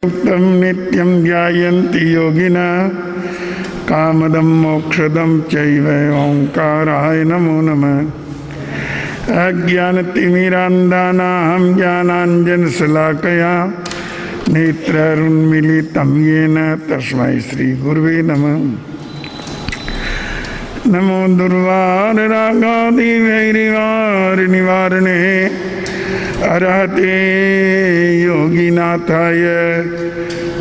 उत्तम नित्यं ध्यायन्ति योगिनः कामदं मोक्षदं चैव ओंकाराय नमो नमः। अज्ञानतिमिरान्धानां ज्ञानाञ्जनशलाकया नेत्रैरुन्मीलितं येन तस्मै श्रीगुरुवे नमः। नमो दुर्वाररागादिवैरिवारनिवारणे अरहते योगीनाथाय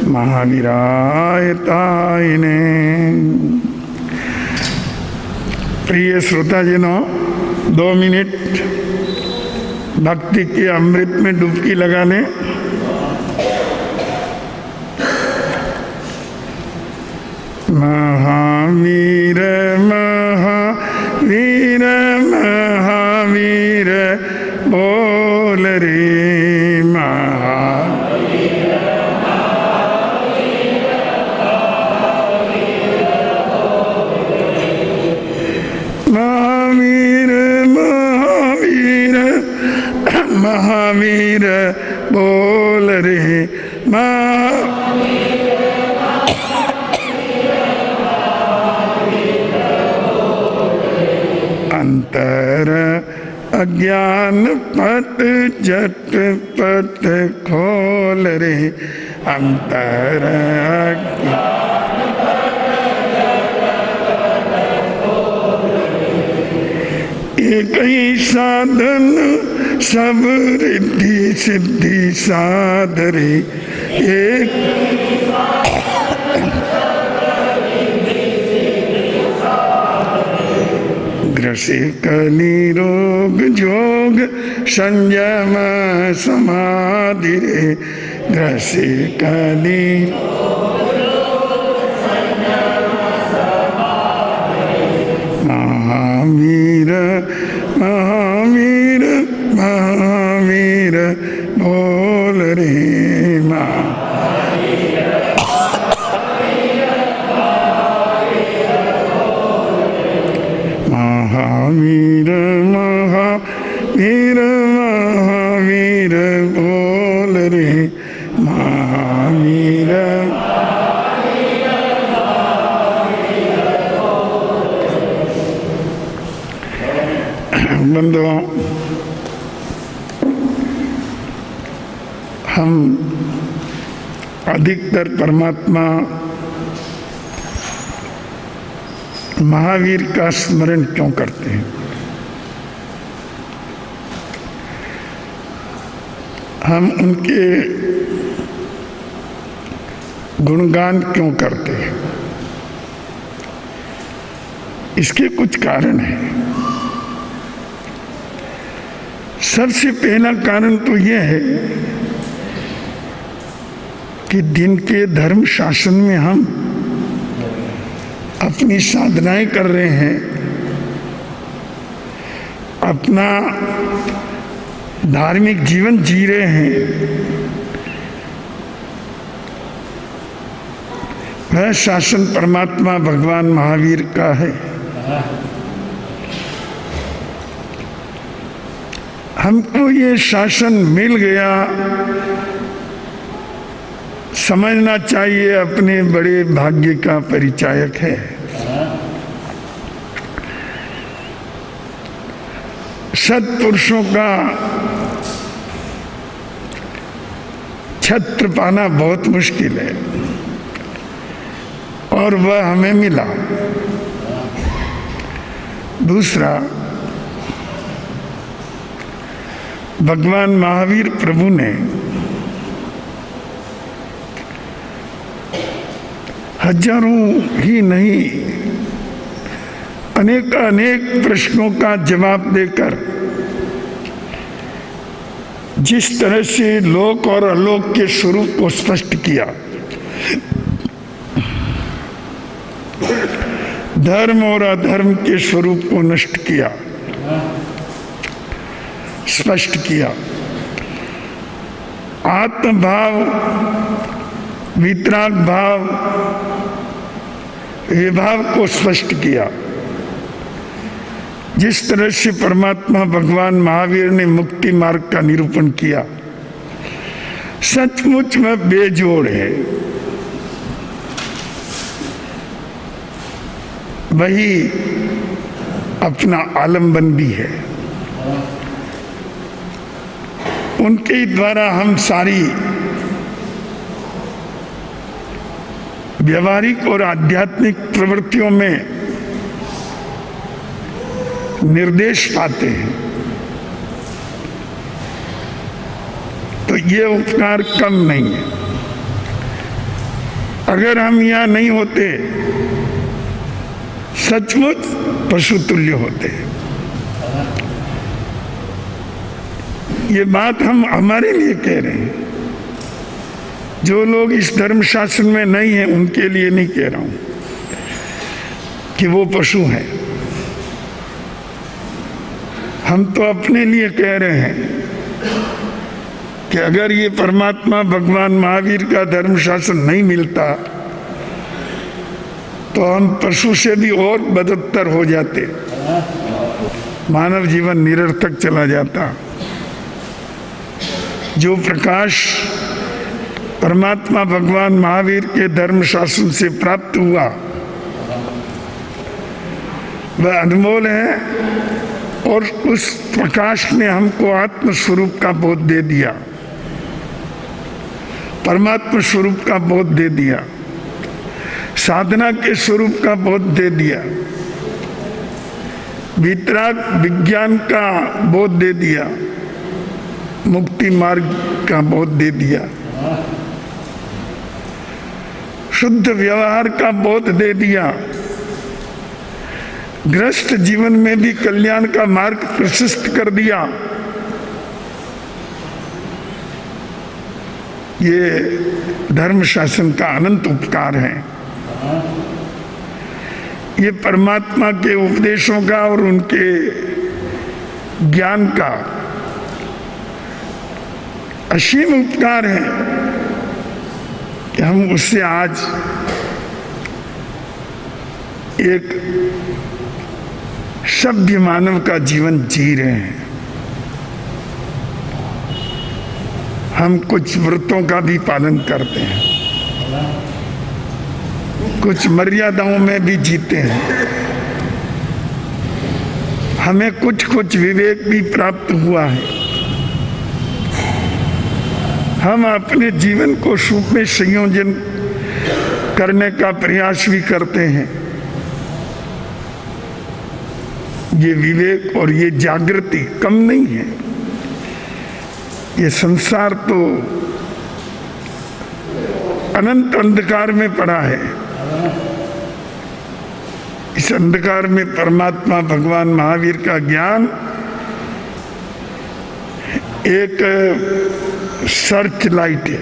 महावीराय तायने। प्रिय श्रोताजनों, 2 मिनट भक्ति के अमृत में डुबकी लगा लें। महावीर महावीर महावीर बोल रे महावीर महावीर महावीर महावीर बोल रे अंतर अज्ञान पट जट पट खोल रे अंतर एक ही साधन सब रिद्धि सिद्धि साध रे एक ग्रसे कली रोग जोग संयम समाधि रे ग्रसे कली महावीर महावीर महावीर बोल रे महावीर महावीर महावीर बोल रे महावीर। बंधुओं, हम अधिकतर परमात्मा महावीर का स्मरण क्यों करते हैं? हम उनके गुणगान क्यों करते हैं? इसके कुछ कारण हैं। सबसे पहला कारण तो यह है कि दिन के धर्म शासन में हम अपनी साधनाएं कर रहे हैं, अपना धार्मिक जीवन जी रहे हैं। वह शासन परमात्मा भगवान महावीर का है। हमको ये शासन मिल गया, समझना चाहिए अपने बड़े भाग्य का परिचायक है। सत्पुरुषों का छत्र पाना बहुत मुश्किल है और वह हमें मिला। दूसरा, भगवान महावीर प्रभु ने हजारों ही नहीं अनेक प्रश्नों का जवाब देकर जिस तरह से लोक और अलोक के स्वरूप को स्पष्ट किया, धर्म और अधर्म के स्वरूप को नष्ट किया, स्पष्ट किया, आत्मभाव वितराग भाव विभाव को स्पष्ट किया। जिस तरह से परमात्मा भगवान महावीर ने मुक्ति मार्ग का निरूपण किया, सचमुच में बेजोड़ है। वही अपना आलम्बन भी है। उनके द्वारा हम सारी व्यवहारिक और आध्यात्मिक प्रवृत्तियों में निर्देश पाते हैं। तो ये उपकार कम नहीं है। अगर हम यहाँ नहीं होते, सचमुच पशु तुल्य होते। ये बात हम हमारे लिए कह रहे हैं। जो लोग इस धर्म शासन में नहीं है उनके लिए नहीं कह रहा हूं कि वो पशु हैं। हम तो अपने लिए कह रहे हैं कि अगर ये परमात्मा भगवान महावीर का धर्म शासन नहीं मिलता तो हम पशु से भी और बदतर हो जाते, मानव जीवन निरर्थक चला जाता। जो प्रकाश परमात्मा भगवान महावीर के धर्म शासन से प्राप्त हुआ वह अनमोल है, और उस प्रकाश ने हमको आत्म स्वरूप का बोध दे दिया, परमात्मा स्वरूप का बोध दे दिया, साधना के स्वरूप का बोध दे दिया, वितराग विज्ञान का बोध दे दिया, मुक्ति मार्ग का बोध दे दिया, शुद्ध व्यवहार का बोध दे दिया, ग्रस्त जीवन में भी कल्याण का मार्ग प्रशस्त कर दिया। ये धर्म शासन का अनंत उपकार है। ये परमात्मा के उपदेशों का और उनके ज्ञान का असीम उपकार है कि हम उससे आज एक सभ्य मानव का जीवन जी रहे हैं। हम कुछ व्रतों का भी पालन करते हैं, कुछ मर्यादाओं में भी जीते हैं, हमें कुछ कुछ विवेक भी प्राप्त हुआ है। हम अपने जीवन को सुख में संयोजन करने का प्रयास भी करते हैं। ये विवेक और ये जागृति कम नहीं है। ये संसार तो अनंत अंधकार में पड़ा है। इस अंधकार में परमात्मा भगवान महावीर का ज्ञान एक सर्च लाइट है।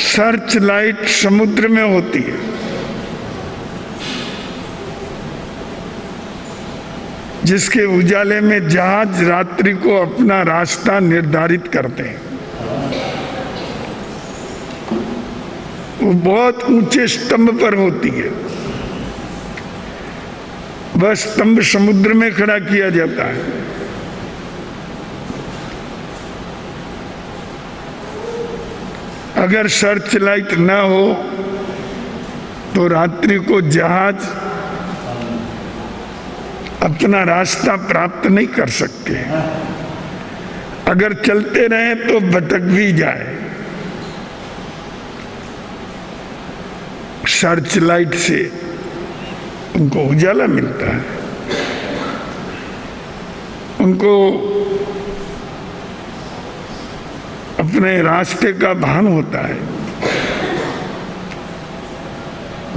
सर्च लाइट समुद्र में होती है, जिसके उजाले में जहाज रात्रि को अपना रास्ता निर्धारित करते हैं। वो बहुत ऊंचे स्तंभ पर होती है। वह स्तंभ समुद्र में खड़ा किया जाता है। अगर सर्च लाइट ना हो तो रात्रि को जहाज अपना रास्ता प्राप्त नहीं कर सकते। अगर चलते रहे तो भटक भी जाए। सर्च लाइट से उनको उजाला मिलता है, उनको अपने रास्ते का भान होता है।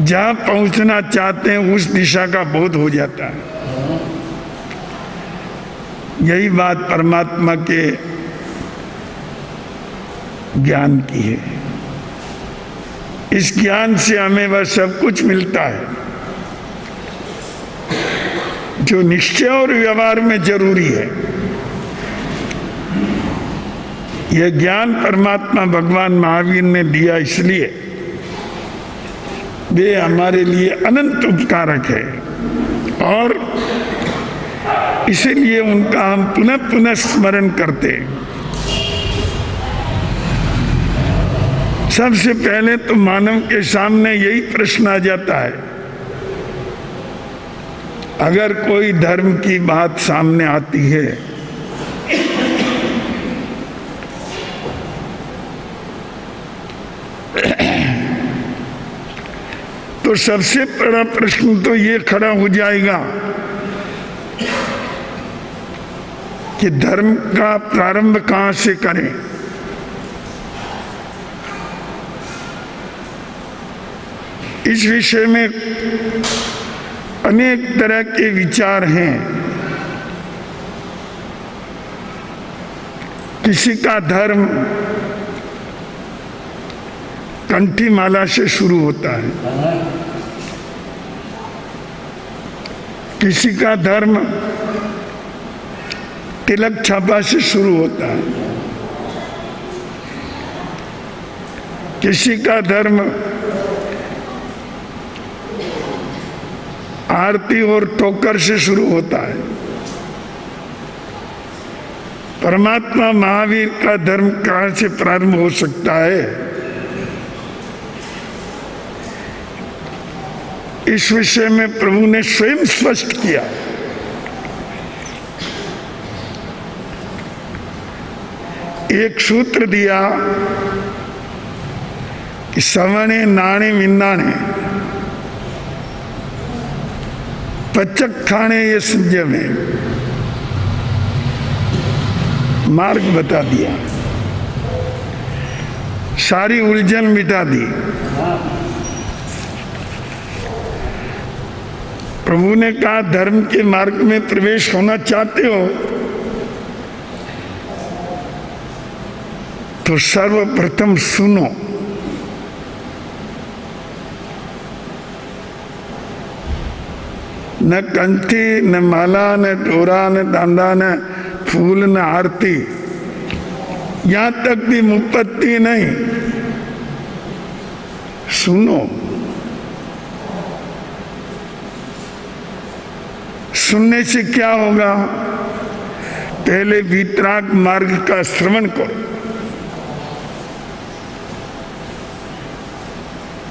जहां पहुंचना चाहते हैं उस दिशा का बोध हो जाता है। यही बात परमात्मा के ज्ञान की है। इस ज्ञान से हमें वह सब कुछ मिलता है जो निश्चय और व्यवहार में जरूरी है। यह ज्ञान परमात्मा भगवान महावीर ने दिया, इसलिए वे हमारे लिए अनंत उपकारक है। और इसीलिए उनका हम पुनः पुनः स्मरण करते हैं। सबसे पहले तो मानव के सामने यही प्रश्न आ जाता है, अगर कोई धर्म की बात सामने आती है तो सबसे बड़ा प्रश्न तो ये खड़ा हो जाएगा कि धर्म का प्रारंभ कहां से करें। इस विषय में अनेक तरह के विचार हैं। किसी का धर्म कंठी माला से शुरू होता है, किसी का धर्म तिलक छापा से शुरू होता है, किसी का धर्म आरती और ठोकर से शुरू होता है। परमात्मा महावीर का धर्म कहां से प्रारंभ हो सकता है, इस विषय में प्रभु ने स्वयं स्पष्ट किया। एक सूत्र दिया कि सवणे नाणे विन्नाणे पचक खाने ये संजय में मार्ग बता दिया, सारी उलझन मिटा दी। प्रभु ने कहा धर्म के मार्ग में प्रवेश होना चाहते हो तो सर्वप्रथम सुनो। न कंठी न माला न डोरा न दांडा न फूल न आरती, यहां तक भी मुपत्ति नहीं, सुनो। सुनने से क्या होगा, पहले वीतराग मार्ग का श्रवण करो।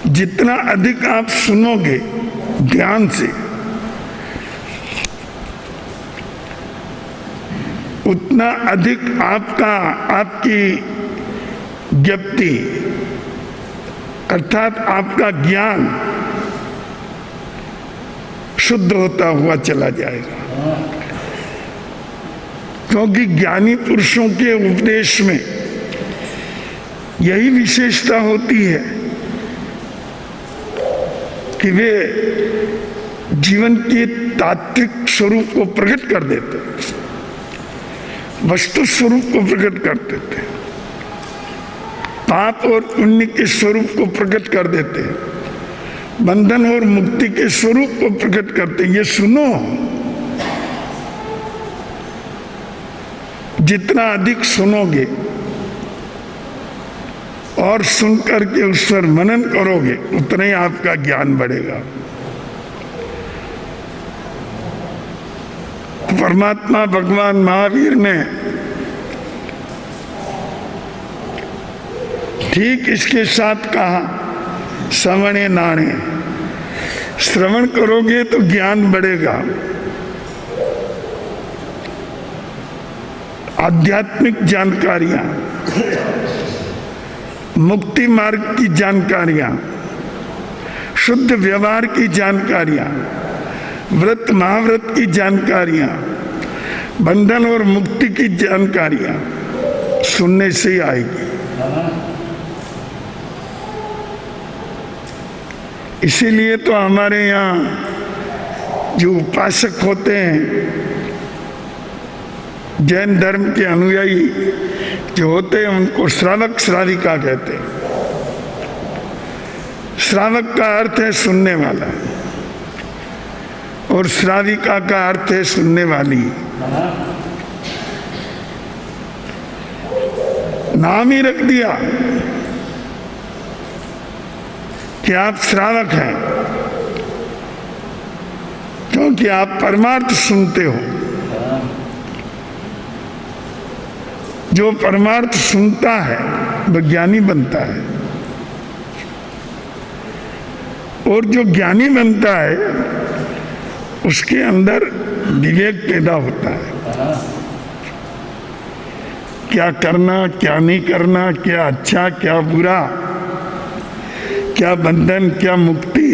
जितना अधिक आप सुनोगे ध्यान से, उतना अधिक आपकी ज्ञप्ति अर्थात आपका ज्ञान शुद्ध होता हुआ चला जाएगा। क्योंकि ज्ञानी पुरुषों के उपदेश में यही विशेषता होती है कि वे जीवन के तात्विक स्वरूप को प्रकट कर देते, वस्तु स्वरूप को प्रकट कर देते, पाप और पुण्य के स्वरूप को प्रकट कर देते हैं, बंधन और मुक्ति के स्वरूप को प्रकट करते। ये सुनो, जितना अधिक सुनोगे और सुन करके उस पर मनन करोगे उतना ही आपका ज्ञान बढ़ेगा। तो परमात्मा भगवान महावीर ने ठीक इसके साथ कहा, सवणे नाणे, श्रवण करोगे तो ज्ञान बढ़ेगा, आध्यात्मिक जानकारियां, मुक्ति मार्ग की जानकारियां, शुद्ध व्यवहार की जानकारियां, व्रत महाव्रत की जानकारियां, बंधन और मुक्ति की जानकारियां सुनने से ही आएगी। इसीलिए तो हमारे यहाँ जो उपासक होते हैं, जैन धर्म के अनुयायी जो होते हैं, उनको श्रावक श्राविका कहते हैं। श्रावक का अर्थ है सुनने वाला और श्राविका का अर्थ है सुनने वाली। नाम ही रख दिया कि आप श्रावक हैं, क्योंकि आप परमार्थ सुनते हो। जो परमार्थ सुनता है वह ज्ञानी बनता है, और जो ज्ञानी बनता है उसके अंदर विवेक पैदा होता है। क्या करना, क्या नहीं करना, क्या अच्छा, क्या बुरा, क्या बंधन, क्या मुक्ति,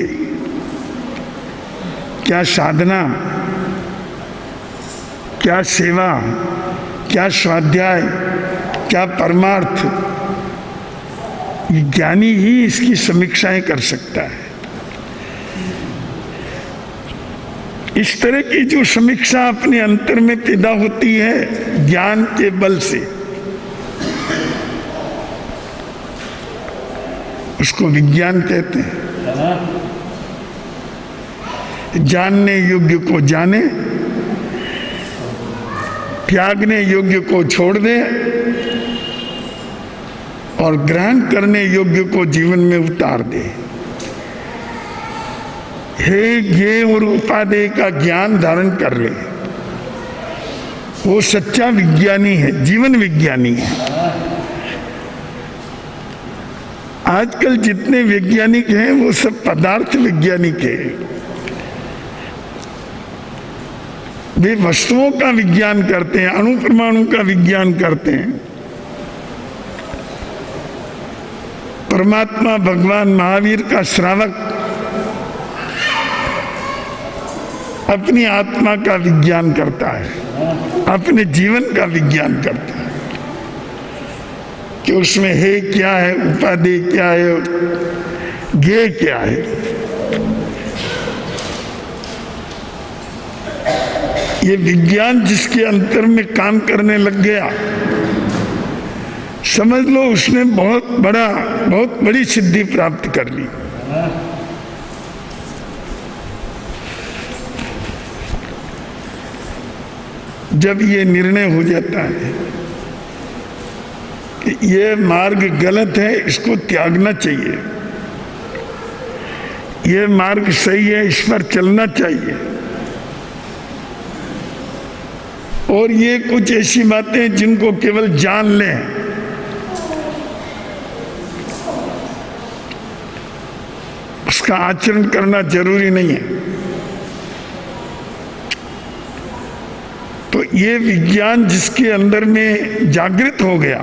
क्या साधना, क्या सेवा, क्या स्वाध्याय, क्या परमार्थ, ये ज्ञानी ही इसकी समीक्षाएं कर सकता है। इस तरह की जो समीक्षा अपने अंतर में पैदा होती है ज्ञान के बल से, उसको विज्ञान कहते हैं। जानने योग्य को जाने, त्यागने योग्य को छोड़ दे और ग्रहण करने योग्य को जीवन में उतार दे। हे ज्ञेय और उपादेय का ज्ञान धारण कर ले, वो सच्चा विज्ञानी है, जीवन विज्ञानी है। आजकल जितने वैज्ञानिक हैं वो सब पदार्थ वैज्ञानिक हैं। वे वस्तुओं का विज्ञान करते हैं, अणु परमाणु का विज्ञान करते हैं। परमात्मा भगवान महावीर का श्रावक अपनी आत्मा का विज्ञान करता है, अपने जीवन का विज्ञान करता है कि उसमें है क्या है, उपादेय क्या है, ज्ञेय क्या है। ये विज्ञान जिसके अंतर में काम करने लग गया, समझ लो उसने बहुत बड़ी सिद्धि प्राप्त कर ली। जब ये निर्णय हो जाता है कि ये मार्ग गलत है, इसको त्यागना चाहिए, ये मार्ग सही है, इस पर चलना चाहिए, और ये कुछ ऐसी बातें जिनको केवल जान लें, उसका आचरण करना जरूरी नहीं है। तो ये विज्ञान जिसके अंदर में जागृत हो गया,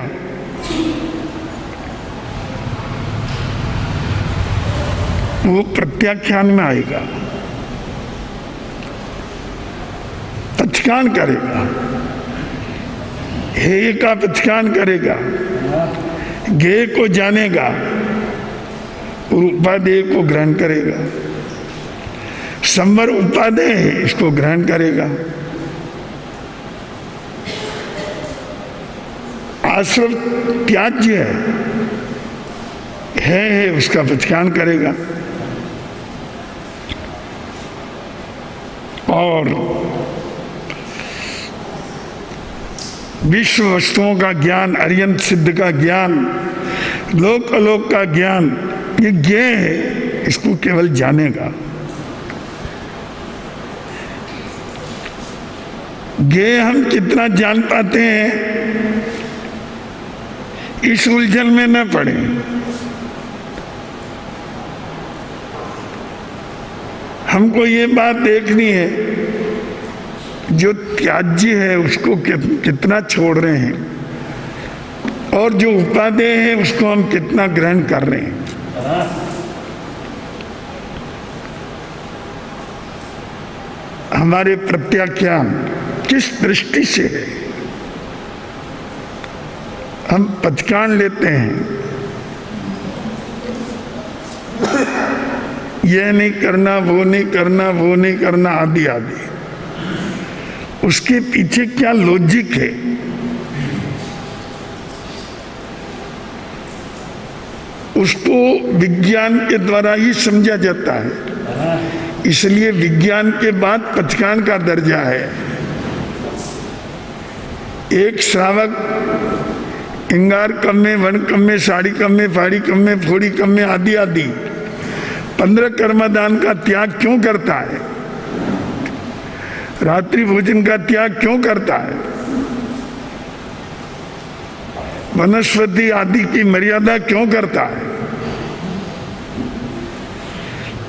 वो प्रत्याख्यान में आएगा, पचकान करेगा, हेय का पचकान करेगा, ज्ञेय को जानेगा और उपादेय को ग्रहण करेगा। संवर उपादेय है, इसको ग्रहण करेगा। आश्रव त्याज्य है उसका पचकान करेगा। और विश्व वस्तुओं का ज्ञान, अर्यंत सिद्ध का ज्ञान, लोक अलोक का ज्ञान, ये ज्ञेय है, इसको केवल जानेगा। ज्ञेय हम कितना जान पाते हैं, इस उलझन में न पड़े। हमको ये बात देखनी है जो त्याज्य है उसको कितना छोड़ रहे हैं, और जो उपादेय है उसको हम कितना ग्रहण कर रहे हैं। हमारे प्रत्याख्यान किस दृष्टि से है, हम पचकान लेते हैं, यह नहीं करना, वो नहीं करना, वो नहीं करना, आदि आदि। उसके पीछे क्या लॉजिक है, उसको विज्ञान के द्वारा ही समझा जाता है। इसलिए विज्ञान के बाद पचकान का दर्जा है। एक श्रावक इंगार कम में, वन कम में, साड़ी कम में, फाड़ी कम में, फोड़ी कम में, आदि आदि 15 कर्मदान का त्याग क्यों करता है, रात्रि भोजन का त्याग क्यों करता है? वनस्पति आदि की मर्यादा क्यों करता है?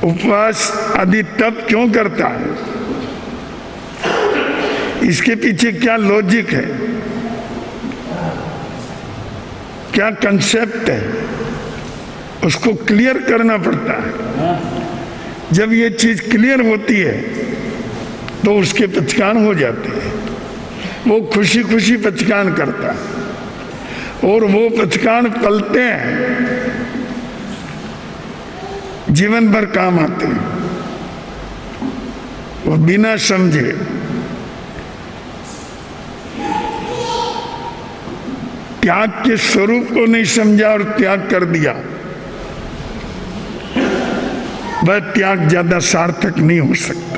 उपवास आदि तप क्यों करता है? इसके पीछे क्या लॉजिक है, क्या कंसेप्ट है, उसको क्लियर करना पड़ता है। जब ये चीज क्लियर होती है तो उसके पचकान हो जाते हैं। वो खुशी खुशी पचकान करता है और वो पचकान पलते हैं, जीवन भर काम आते हैं। वो बिना समझे त्याग के स्वरूप को नहीं समझा और त्याग कर दिया, वह त्याग ज्यादा सार्थक नहीं हो सकता।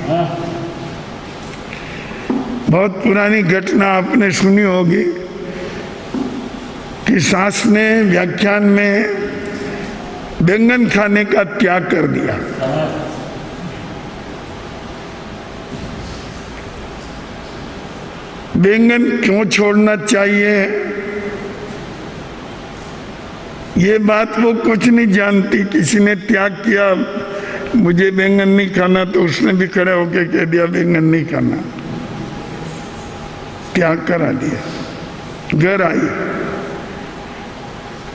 बहुत पुरानी घटना आपने सुनी होगी कि सास ने व्याख्यान में बैंगन खाने का त्याग कर दिया। बैंगन क्यों छोड़ना चाहिए, ये बात वो कुछ नहीं जानती। किसी ने त्याग किया, मुझे बैंगन नहीं खाना, तो उसने भी खड़े होके कह दिया बैंगन नहीं खाना, त्याग करा दिया। घर आई,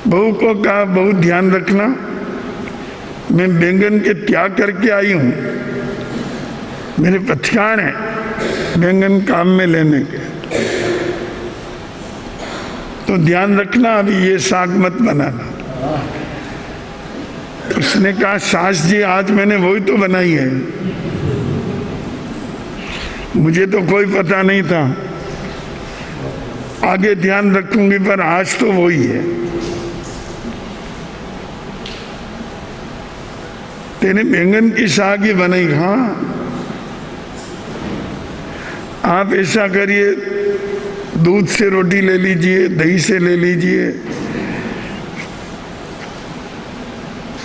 बहू को कहा बहू ध्यान रखना, मैं बैंगन के त्याग करके आई हूं, मेरे पचकान है बैंगन काम में लेने के, तो ध्यान रखना, अभी ये साग मत बनाना। उसने कहा सास जी आज मैंने वही तो बनाई है, मुझे तो कोई पता नहीं था, आगे ध्यान रखूंगी, पर आज तो वही है। तेने बैंगन की साग ही बनाई। हाँ, आप ऐसा करिए, दूध से रोटी ले लीजिए, दही से ले लीजिए,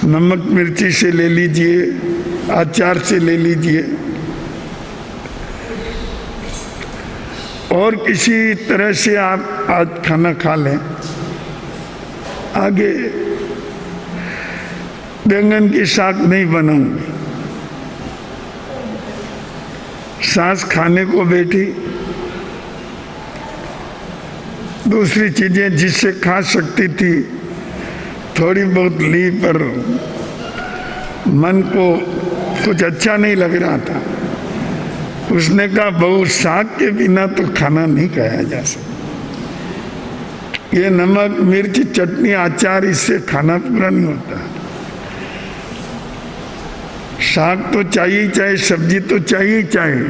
नमक मिर्ची से ले लीजिए, अचार से ले लीजिए, और किसी तरह से आप आज खाना खा लें। आगे बैंगन की साग नहीं बनाऊंगी। सास खाने को बैठी, दूसरी चीजें जिससे खा सकती थी थोड़ी बहुत ली, पर मन को कुछ अच्छा नहीं लग रहा था। उसने कहा बहू साग के बिना तो खाना नहीं खाया जा सकता, ये नमक मिर्च चटनी अचार इससे खाना पूरा नहीं होता। साग तो चाहिए चाहिए, सब्जी तो चाहिए चाहिए।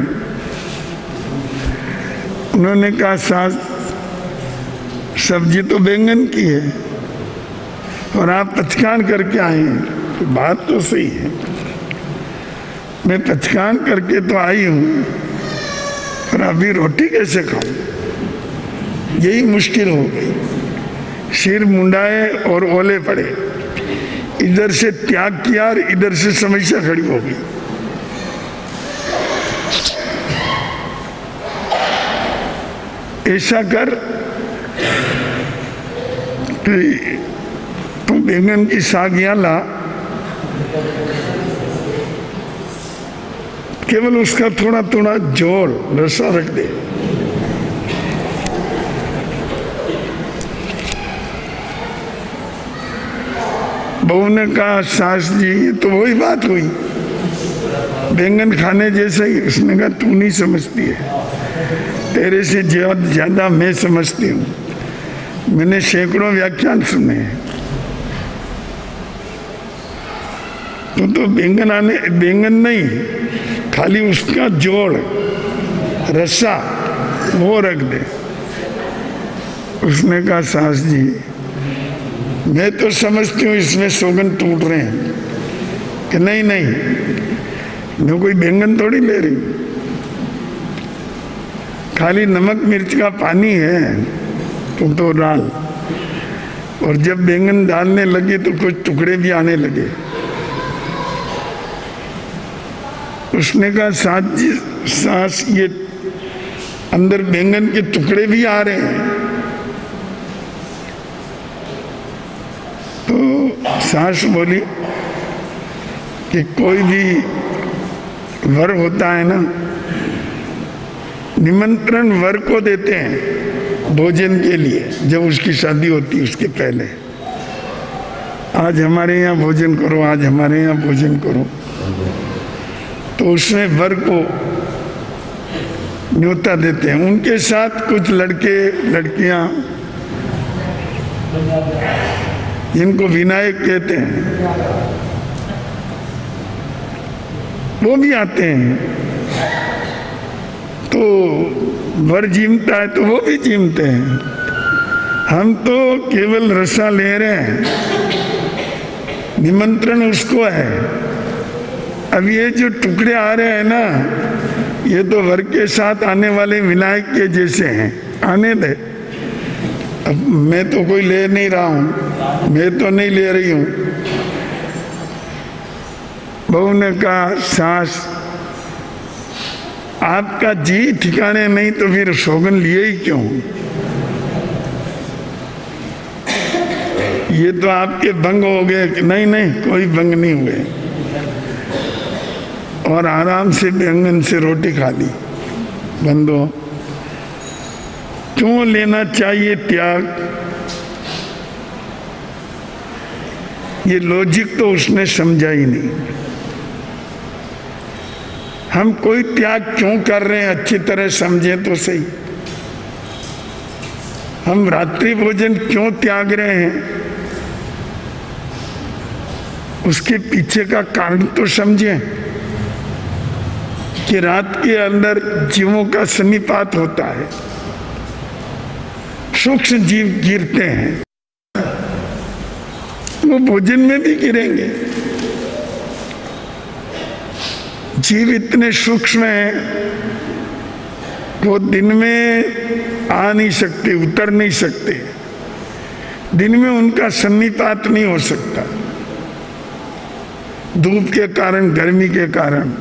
उन्होंने कहा सास सब्जी तो बैंगन की है और आप पचकान करके आए हैं, तो बात तो सही है, मैं पचकान करके तो आई हूं, पर अभी रोटी कैसे खाऊं? यही मुश्किल हो गई। सिर मुंडाए और ओले पड़े, इधर से त्याग किया और इधर से समस्या खड़ी हो गई। ऐसा कर तू बैंगन की साग यहाँ ला, केवल उसका थोड़ा थोड़ा जोड़ रसा रख दे। बहू ने कहा सास जी ये तो वही बात हुई, बैंगन खाने जैसा ही। उसने कहा तू नहीं समझती है, तेरे से ज्यादा मैं समझती हूँ, मैंने सैकड़ों व्याख्यान सुने हैं। तो बैंगन नहीं, खाली उसका जोड़ रसा वो रख दे। उसने कहा सास जी मैं तो समझती हूँ इसमें सौगंध टूट रहे हैं, कि नहीं नहीं मैं कोई बैंगन थोड़ी ले रही, खाली नमक मिर्च का पानी है, तुम तो डाल। और जब बैंगन डालने लगे तो कुछ टुकड़े भी आने लगे। उसने कहा सास ये अंदर बैंगन के टुकड़े भी आ रहे हैं। तो सास बोली कि कोई भी वर होता है ना, निमंत्रण वर को देते हैं भोजन के लिए जब उसकी शादी होती है उसके पहले। आज हमारे यहाँ भोजन करो, आज हमारे यहाँ भोजन करो, तो उसमें वर को न्योता देते हैं। उनके साथ कुछ लड़के लड़कियां जिनको विनायक कहते हैं वो भी आते हैं। तो वर जीमता है तो वो भी जीमते हैं। हम तो केवल रसा ले रहे हैं, निमंत्रण उसको है। अब ये जो टुकड़े आ रहे हैं ना, ये तो वर के साथ आने वाले विनायक के जैसे हैं, आने दे। अब मैं तो कोई ले नहीं रहा हूं, मैं तो नहीं ले रही हूं। बहू ने कहा, सास आपका जी ठिकाने नहीं तो फिर सौगन लिए ही क्यों? ये तो आपके भंग हो गए। नहीं नहीं, कोई भंग नहीं हुए। और आराम से व्यंजन से रोटी खा ली। बंदो, क्यों लेना चाहिए त्याग? ये लॉजिक तो उसने समझा ही नहीं। हम कोई त्याग क्यों कर रहे हैं, अच्छी तरह समझे तो सही। हम रात्रि भोजन क्यों त्याग रहे हैं, उसके पीछे का कारण तो समझें कि रात के अंदर जीवों का सन्निपात होता है, सूक्ष्म जीव गिरते हैं, वो भोजन में भी गिरेंगे। जीव इतने सूक्ष्म हैं, वो दिन में आ नहीं सकते, उतर नहीं सकते, दिन में उनका सन्निपात नहीं हो सकता, धूप के कारण, गर्मी के कारण,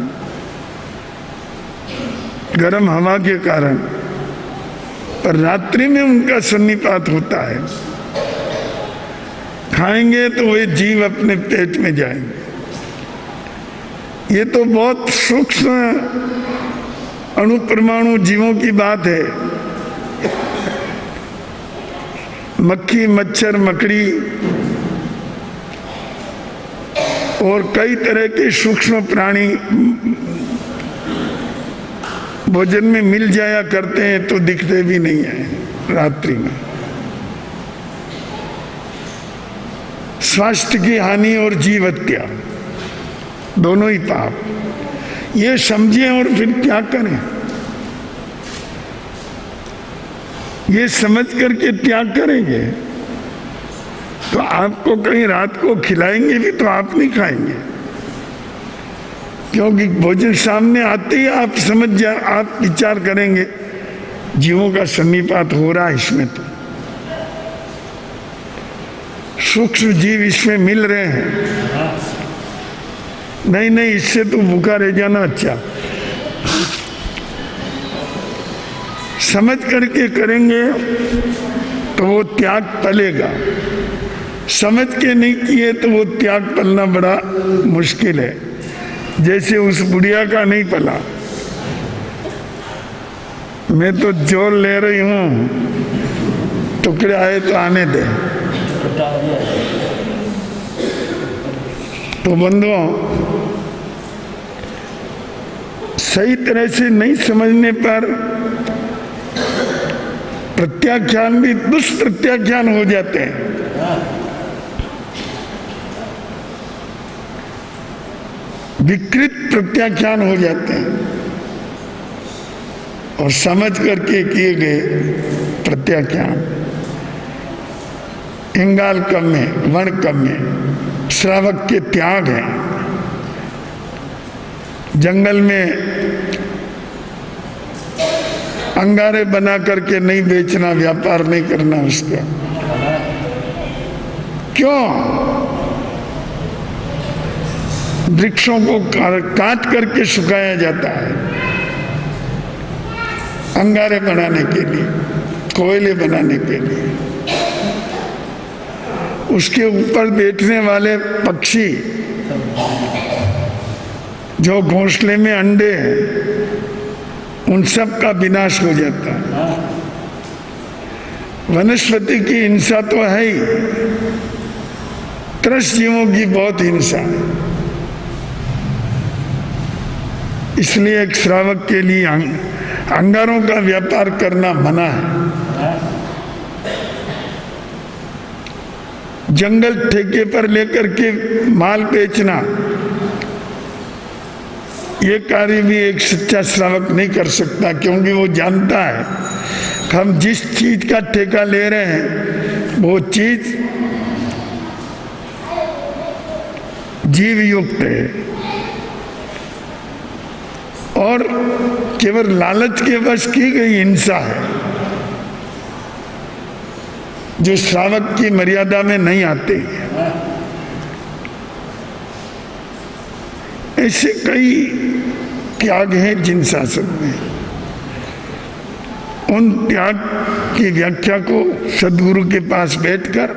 गर्म हवा के कारण। पर रात्रि में उनका सन्निपात होता है। खाएंगे तो वे जीव अपने पेट में जाएंगे। ये तो बहुत सूक्ष्म अणुपरमाणु जीवों की बात है। मक्खी, मच्छर, मकड़ी और कई तरह के सूक्ष्म प्राणी भोजन में मिल जाया करते हैं तो दिखते भी नहीं है रात्रि में। स्वास्थ्य की हानि और जीव हत्या दोनों ही पाप। ये समझें और फिर क्या करें? ये समझ करके त्याग करेंगे तो आपको कहीं रात को खिलाएंगे भी तो आप नहीं खाएंगे, क्योंकि भोजन सामने आते ही आप समझ जा, आप विचार करेंगे जीवों का सन्निपात हो रहा है इसमें, तो सूक्ष्म जीव इसमें मिल रहे हैं। नहीं नहीं, इससे तो भूखा रह जाना अच्छा। समझ करके करेंगे तो वो त्याग पलेगा, समझ के नहीं किए तो वो त्याग पलना बड़ा मुश्किल है। जैसे उस बुढ़िया का नहीं पला। मैं तो जोर ले रही हूं, टुकड़े आए तो आने दे। तो बंधुओं, सही तरह से नहीं समझने पर प्रत्याख्यान भी दुष्प्रत्याख्यान हो जाते हैं। विकृत प्रत्याख्यान हो जाते हैं और समझ करके किए गए प्रत्याख्यान। इंगाल कम्य, वर्ण कम्य, श्रावक के त्याग हैं। जंगल में अंगारे बना करके नहीं बेचना, व्यापार नहीं करना उसका। क्यों? वृक्षों को काट करके सुखाया जाता है अंगारे बनाने के लिए, कोयले बनाने के लिए। उसके ऊपर बैठने वाले पक्षी जो घोंसले में अंडे हैं उन सब का विनाश हो जाता है। वनस्पति की हिंसा तो है ही, त्रस्त जीवों की बहुत हिंसा है। इसलिए एक श्रावक के लिए अंगारों का व्यापार करना मना है। जंगल ठेके पर लेकर के माल बेचना, ये कार्य भी एक सच्चा श्रावक नहीं कर सकता, क्योंकि वो जानता है कि हम जिस चीज का ठेका ले रहे हैं वो चीज जीव युक्त है और केवल लालच के वश की गई हिंसा है जो श्रावक की मर्यादा में नहीं आते। ऐसे कई त्याग हैं जिन शासन में। उन त्याग की व्याख्या को सद्गुरु के पास बैठकर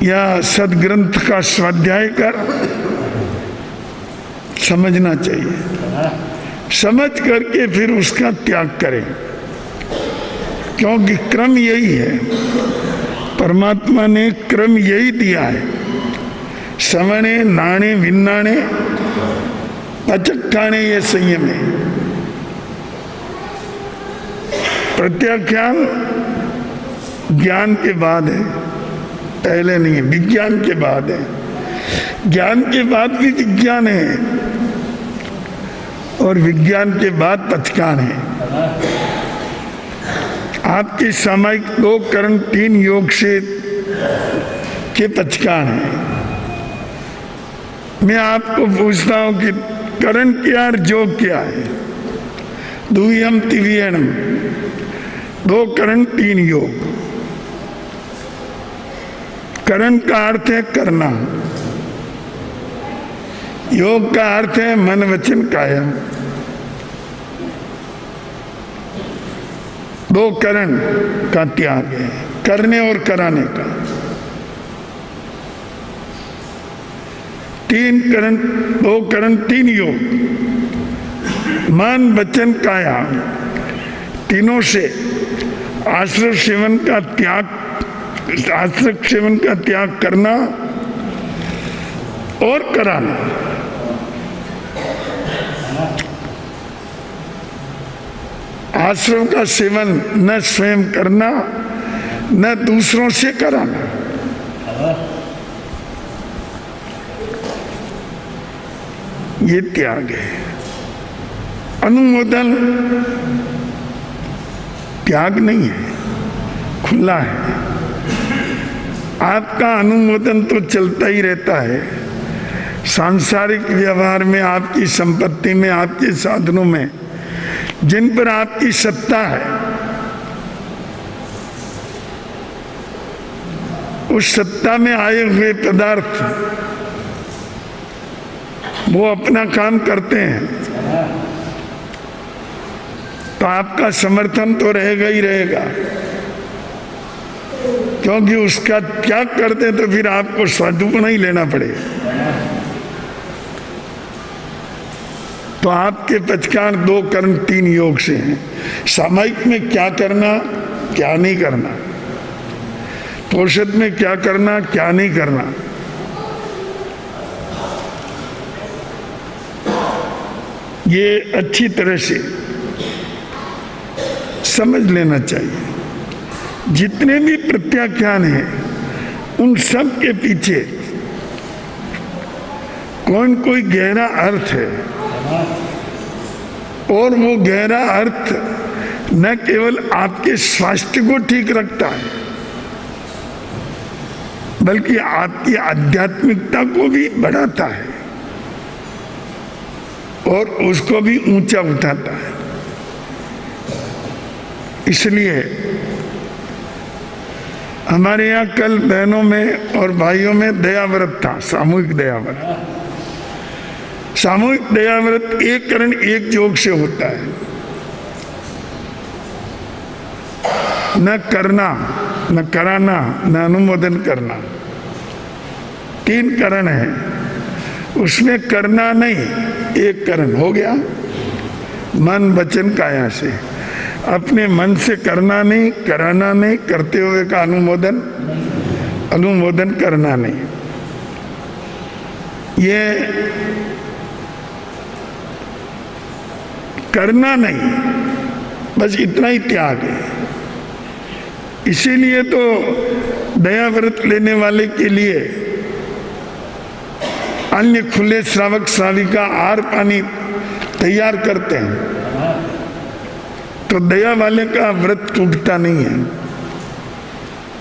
या सदग्रंथ का स्वाध्याय कर समझना चाहिए। समझ करके फिर उसका त्याग करें, क्योंकि क्रम यही है। परमात्मा ने क्रम यही दिया है। सवणे नाणे विन्नाणे पचक्खाणे ये संयम है। प्रत्याख्यान ज्ञान के बाद है, पहले नहीं है। विज्ञान के बाद है, ज्ञान के बाद भी विज्ञान है और विज्ञान के बाद पचकान है। आपके सामायिक 2 करण 3 योग से के पचकान है। मैं आपको पूछता हूं कि करण क्या और योग क्या है? दुय्यम तिव्यणम, 2 करण 3 योग। करण का अर्थ है करना, योग का अर्थ है मन वचन काया। 2 करण का त्याग है, करने और कराने का। 2 करण 3 योग, मन वचन काया, तीनों से आश्रय सेवन का त्याग करना और कराना। आश्रम का सेवन न स्वयं करना न दूसरों से कराना। ये त्याग है। अनुमोदन त्याग नहीं है, खुला है। आपका अनुमोदन तो चलता ही रहता है सांसारिक व्यवहार में, आपकी संपत्ति में, आपके साधनों में जिन पर आपकी सत्ता है। उस सत्ता में आए हुए पदार्थ वो अपना काम करते हैं, तो आपका समर्थन तो रहेगा ही रहेगा, क्योंकि उसका त्याग करते तो फिर आपको साधुपना ही लेना पड़ेगा। तो आपके पचकान 2 करण 3 योग से हैं। सामायिक में क्या करना क्या नहीं करना, पोषद में क्या करना क्या नहीं करना, ये अच्छी तरह से समझ लेना चाहिए। जितने भी प्रत्याख्यान हैं उन सब के पीछे कोई गहरा अर्थ है, और वो गहरा अर्थ न केवल आपके स्वास्थ्य को ठीक रखता है, बल्कि आपकी आध्यात्मिकता को भी बढ़ाता है और उसको भी ऊंचा उठाता है। इसलिए हमारे यहाँ कल बहनों में और भाइयों में दयाव्रत था, सामूहिक दयाव्रत। सामूहिक दयाव्रत 1 करण 1 योग से होता है। न करना, न कराना, न अनुमोदन करना। 3 करण है, उसमें करना नहीं, एक करण हो गया, मन वचन काया से। अपने मन से करना नहीं, कराना नहीं, करते हुए का अनुमोदन करना नहीं। ये करना नहीं, बस इतना ही त्याग है। इसीलिए तो दया व्रत लेने वाले के लिए अन्य खुले श्रावक श्राविका आहार पानी तैयार करते हैं, तो दया वाले का व्रत टूटता नहीं है,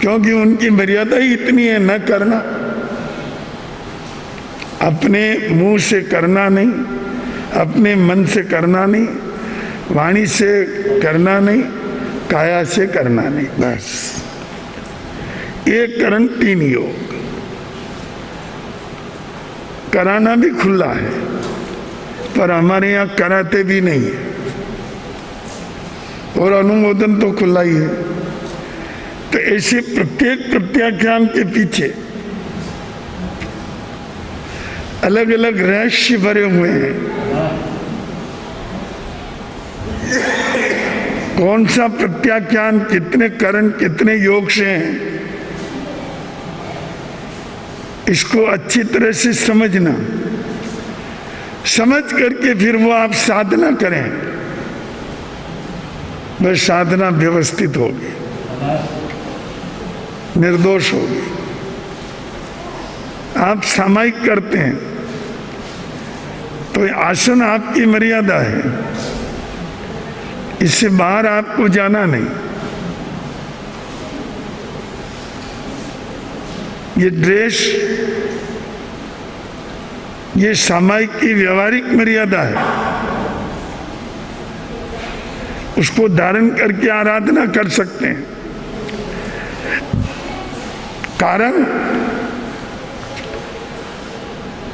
क्योंकि उनकी मर्यादा ही इतनी है, न करना। अपने मुंह से करना नहीं, अपने मन से करना नहीं, वाणी से करना नहीं, काया से करना नहीं, बस। एक करण 3 योग। कराना भी खुला है, पर हमारे यहाँ कराते भी नहीं है, और अनुमोदन तो खुला ही है। तो ऐसे प्रत्येक प्रत्याख्यान के पीछे अलग अलग रहस्य भरे हुए हैं। कौन सा प्रत्याख्यान कितने करण कितने योग से हैं, इसको अच्छी तरह से समझना, समझ करके फिर वो आप साधना करें, वह साधना व्यवस्थित होगी, निर्दोष होगी। आप सामायिक करते हैं तो आसन आपकी मर्यादा है, इससे बाहर आपको जाना नहीं। ये ड्रेस, ये सामायिक की व्यवहारिक मर्यादा है, उसको धारण करके आराधना कर सकते हैं।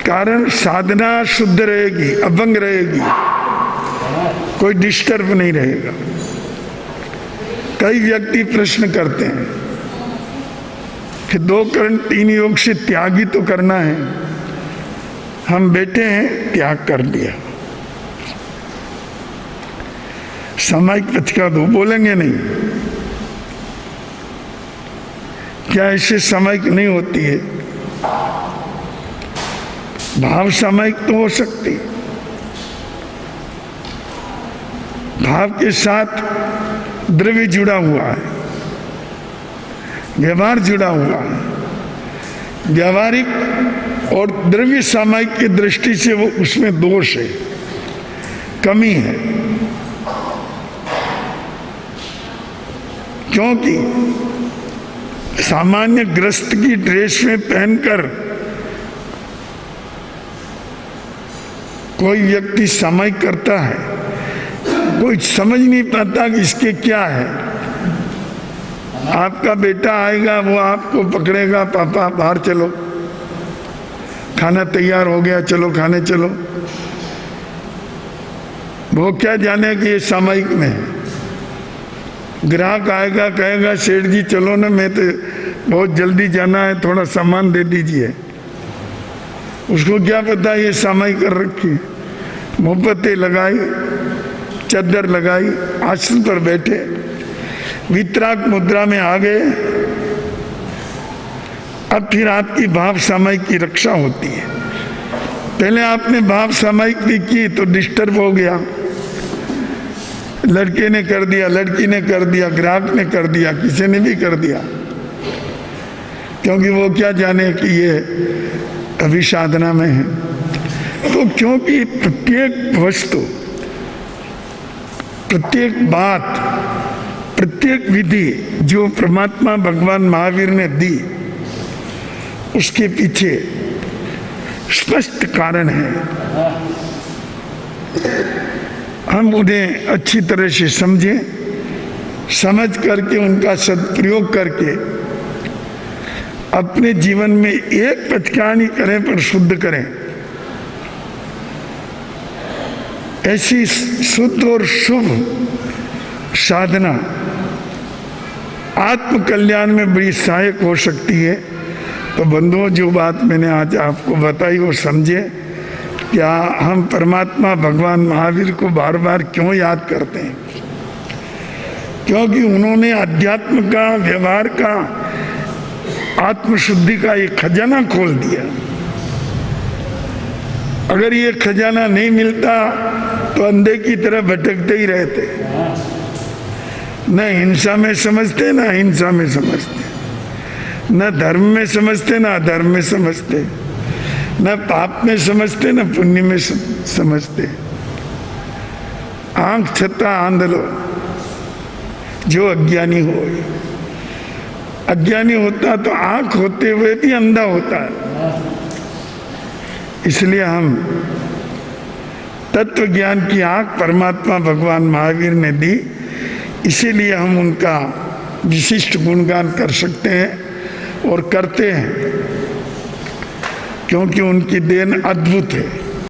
कारण साधना शुद्ध रहेगी, अभंग रहेगी, कोई डिस्टर्ब नहीं रहेगा। कई व्यक्ति प्रश्न करते हैं कि 2 करण 3 योग से त्याग ही तो करना है, हम बैठे हैं, त्याग कर लिया। सामायिक पथिका दो, बोलेंगे नहीं। क्या ऐसे सामायिक नहीं होती है? भाव सामायिक तो हो सकती, भाव के साथ द्रव्य जुड़ा हुआ है, व्यवहार जुड़ा हुआ है। व्यवहारिक और द्रव्य सामायिक की दृष्टि से वो उसमें दोष है, कमी है, क्योंकि सामान्य ग्रस्त की ड्रेस में पहनकर कोई व्यक्ति सामायिक करता है, कोई समझ नहीं पाता कि इसके क्या है। आपका बेटा आएगा, वो आपको पकड़ेगा, पापा बाहर चलो, खाना तैयार हो गया, चलो खाने चलो। वो क्या जाने कि ये सामायिक में है। ग्राहक आएगा, कहेगा सेठ जी चलो ना, मैं तो बहुत जल्दी जाना है, थोड़ा सामान दे दीजिए। उसको क्या पता ये सामायिक कर रखी। मोमबत्ती लगाई, चादर लगाई, आसन पर बैठे, वितराग मुद्रा में आ गए। अब फिर आपकी भाव सामायिक की रक्षा होती है। पहले आपने भाव सामायिक भी की तो डिस्टर्ब हो गया, लड़के ने कर दिया, लड़की ने कर दिया, ग्राहक ने कर दिया, किसी ने भी कर दिया, क्योंकि वो क्या जाने कि ये अभी साधना में है। तो क्योंकि प्रत्येक वस्तु, प्रत्येक बात, प्रत्येक विधि जो परमात्मा भगवान महावीर ने दी, उसके पीछे स्पष्ट कारण है। हम उन्हें अच्छी तरह से समझें, समझ करके उनका सदप्रयोग करके अपने जीवन में एक पचकानी करें पर शुद्ध करें। ऐसी शुद्ध और शुभ साधना आत्म कल्याण में बड़ी सहायक हो सकती है। तो बंधुओं, जो बात मैंने आज आपको बताई वो समझे। क्या हम परमात्मा भगवान महावीर को बार बार क्यों याद करते हैं? क्योंकि उन्होंने अध्यात्म का, व्यवहार का, आत्मशुद्धि का एक खजाना खोल दिया। अगर ये खजाना नहीं मिलता तो अंधे की तरह भटकते ही रहते, न हिंसा में समझते न अहिंसा में समझते, न धर्म में समझते न अधर्म में समझते, न पाप में समझते न पुण्य में समझते। आंख छता आंधलो जो अज्ञानी हो। अज्ञानी होता तो आंख होते हुए भी अंधा होता है। इसलिए हम तत्व ज्ञान की आंख परमात्मा भगवान महावीर ने दी, इसीलिए हम उनका विशिष्ट गुणगान कर सकते हैं और करते हैं, क्योंकि उनकी देन अद्भुत है।